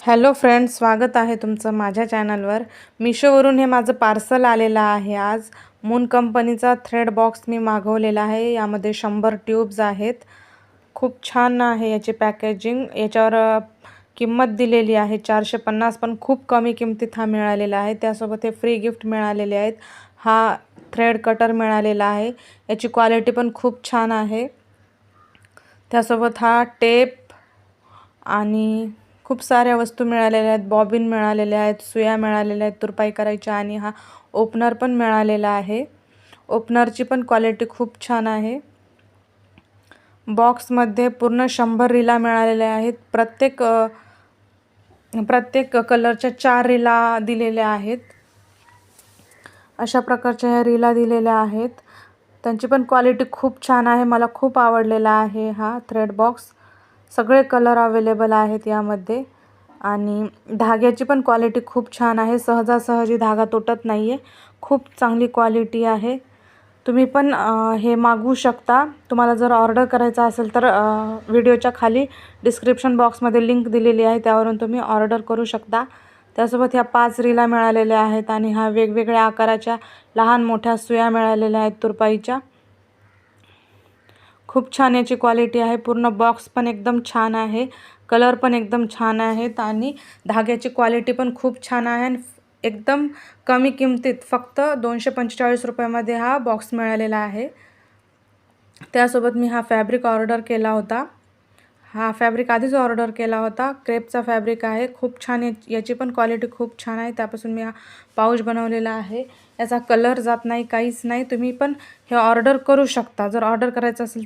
Hello friends, स्वागत आहे तुमचं माझ्या चॅनलवर। मिशोवरून हे माझं पार्सल आलेलं आहे। आज मून कंपनीचा थ्रेड बॉक्स मी मागवलेला आहे। यामध्ये 100 ट्यूब्स आहेत। खूप छान आहे याची पॅकेजिंग। याच्यावर किंमत दिलेली आहे 450, पण खूप कमी किमतीत हा मिळालेला आहे। त्यासोबत हे फ्री गिफ्ट मिळालेले आहेत। हा थ्रेड कटर मिळालेला आहे। याची क्वालिटी पण खूप छान आहे। त्यासोबत हा टेप आणि खूप साऱ्या वस्तू मिळालेल्या आहेत। बॉबिन मिळालेल्या आहेत, सुया मिळालेल्या आहेत तुरपाई करायच्या, आणि हा ओपनर पण मिळालेला आहे। ओपनरची पण क्वालिटी खूप छान आहे। बॉक्समध्ये पूर्ण 100 रीला मिळालेल्या आहेत। प्रत्येक कलरच्या 4 रीला दिलेल्या आहेत। अशा प्रकारच्या ह्या रीला दिलेल्या आहेत। त्यांची पण क्वालिटी खूप छान आहे। मला खूप आवडलेला आहे हा थ्रेड बॉक्स। सगळे कलर अवेलेबल आहेत यामध्ये, आणि धाग्याची पण क्वालिटी खूप छान आहे। सहजासहजी धागा तुटत नाही आहे। खूप चांगली क्वालिटी आहे। तुम्ही पण हे मागवू शकता। तुम्हाला जर ऑर्डर करायचा असेल तर व्हिडिओच्या खाली डिस्क्रिप्शन बॉक्समध्ये लिंक दिलेली आहे, त्यावरून तुम्ही ऑर्डर करू शकता। त्यासोबत ह्या 5 रीला मिळालेल्या आहेत, आणि हा वेगवेगळ्या आकाराच्या लहान मोठ्या सुया मिळालेल्या आहेत तुरपाईच्या। खूप छान याची क्वालिटी आहे। पूर्ण बॉक्स पण एकदम छान आहे। कलर पण एकदम छान आहेत, आणि धाग्याची क्वालिटी पण खूप छान आहे। आणि एकदम कमी किमतीत फक्त 245 रुपयामध्ये हा बॉक्स मिळालेला आहे। त्यासोबत मी हा फॅब्रिक ऑर्डर केला होता। हा फॅब्रिक आधीच ऑर्डर केला होता। क्रेपचा फॅब्रिक आहे। खूप छान याची पण क्वालिटी खूप छान आहे। त्यापासून मी हा पाऊच बनवलेला आहे। याचा कलर जात नाही, काहीच नाही। तुम्ही पण हे ऑर्डर करू शकता। जर ऑर्डर करायचं असेल